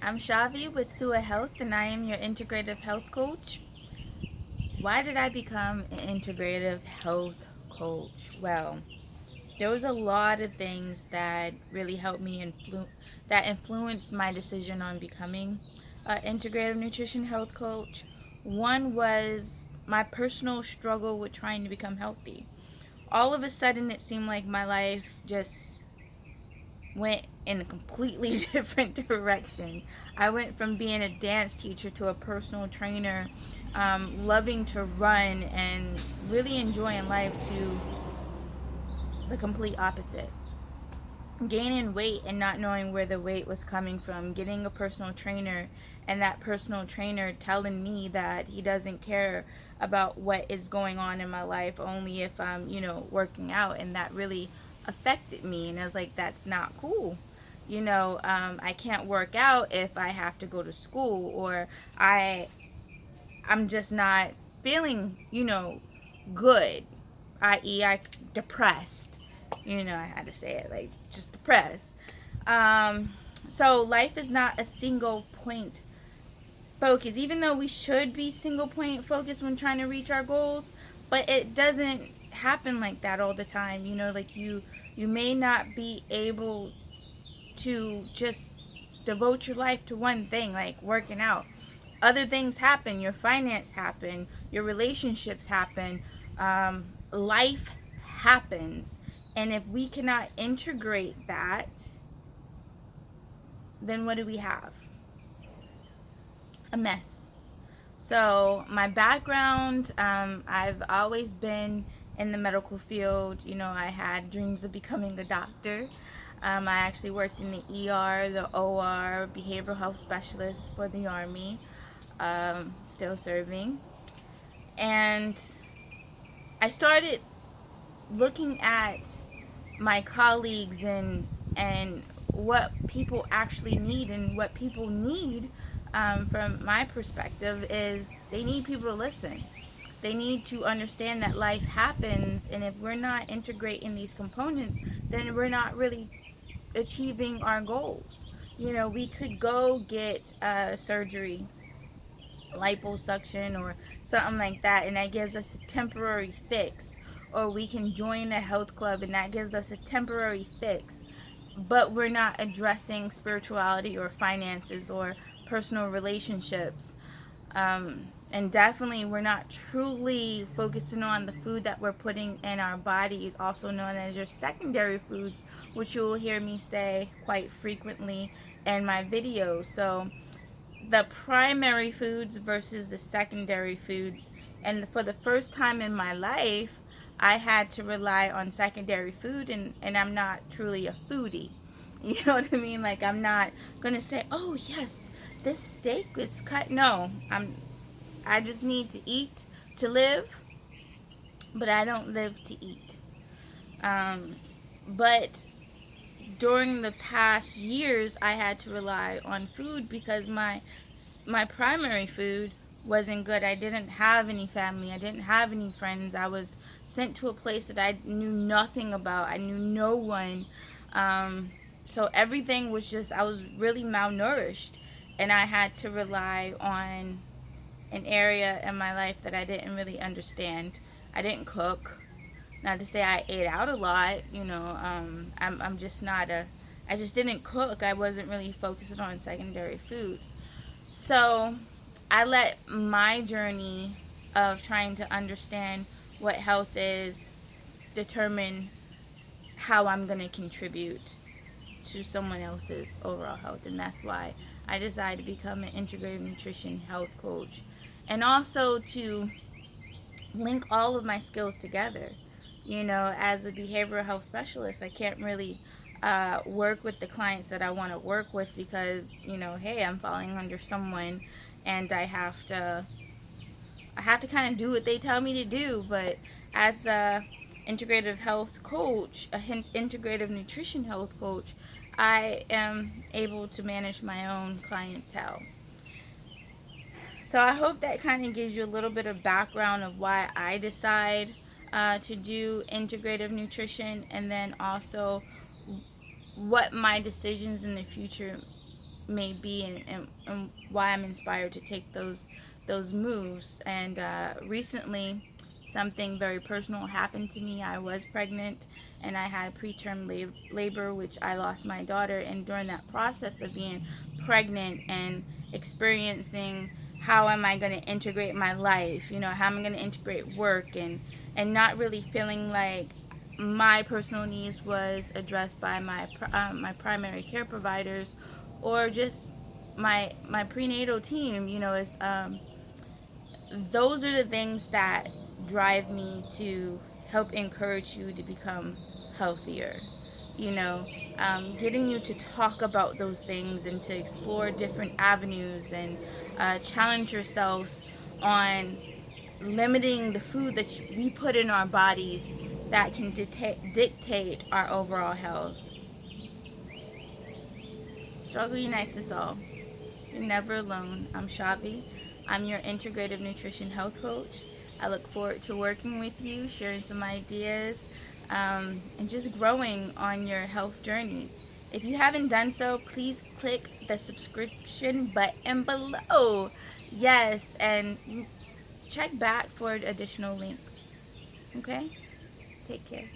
I'm Shavi with SUUA Health, and I am your integrative health coach. Why did I become an integrative health coach? Well, there was a lot of things that really helped me that influenced my decision on becoming an integrative nutrition health coach. One was my personal struggle with trying to become healthy. All of a sudden, it seemed like my life just went in a completely different direction. I went from being a dance teacher to a personal trainer, loving to run and really enjoying life, to the complete opposite. Gaining weight and not knowing where the weight was coming from, getting a personal trainer, and that personal trainer telling me that he doesn't care about what is going on in my life, only if I'm, working out. And that really affected me. And I was like, that's not cool. I can't work out if I have to go to school, or I'm just not feeling, good, i.e., I depressed. I had to say it like just depressed. Um, so life is not a single point focus, even though we should be single point focused when trying to reach our goals, but it doesn't happen like that all the time. Like you may not be able to just devote your life to one thing, like working out. Other things happen. Your finance happen. Your relationships happen. Life happens. And if we cannot integrate that, then what do we have? A mess. So my background, I've always been in the medical field. I had dreams of becoming a doctor. I actually worked in the ER, the OR, behavioral health specialist for the Army, still serving. And I started looking at my colleagues and what people actually need, and what people need, from my perspective, is they need people to listen. They need to understand that life happens, and if we're not integrating these components, then we're not really achieving our goals. We could go get surgery, liposuction or something like that, and that gives us a temporary fix. Or we can join a health club and that gives us a temporary fix, but we're not addressing spirituality or finances or personal relationships. And definitely we're not truly focusing on the food that we're putting in our bodies, also known as your secondary foods, which you will hear me say quite frequently in my videos. So the primary foods versus the secondary foods. And for the first time in my life, I had to rely on secondary food, and I'm not truly a foodie. You know what I mean? Like, I'm not gonna say, oh yes, this steak is cut. No, I just need to eat to live, but I don't live to eat. Um, but during the past years, I had to rely on food because my primary food wasn't good. I didn't have any family. I didn't have any friends. I was sent to a place that I knew nothing about. I knew no one. So everything was just, I was really malnourished, and I had to rely on an area in my life that I didn't really understand. I didn't cook. Not to say I ate out a lot, I'm just not a, I just didn't cook. I wasn't really focused on secondary foods. So I let my journey of trying to understand what health is determine how I'm going to contribute to someone else's overall health. And that's why I decided to become an integrative nutrition health coach. And also to link all of my skills together. As a behavioral health specialist, I can't really work with the clients that I want to work with because, hey, I'm falling under someone, and I have to kind of do what they tell me to do. But as a integrative health coach, a integrative nutrition health coach, I am able to manage my own clientele. So I hope that kind of gives you a little bit of background of why I decide to do integrative nutrition, and then also what my decisions in the future may be, and why I'm inspired to take those moves. And recently, something very personal happened to me. I was pregnant, and I had preterm labor, which I lost my daughter. And during that process of being pregnant and experiencing how am I going to integrate my life, how am I going to integrate work, and not really feeling like my personal needs was addressed by my primary care providers, or just my prenatal team. Is Those are the things that drive me to help encourage you to become healthier. You know, Getting you to talk about those things and to explore different avenues, and challenge yourselves on limiting the food that we put in our bodies that can dictate our overall health. Struggle unites us all. You're never alone. I'm Shavi. I'm your integrative nutrition health coach. I look forward to working with you, sharing some ideas, and just growing on your health journey. If you haven't done so, please click the subscription button below. Yes, and check back for additional links. Okay? Take care.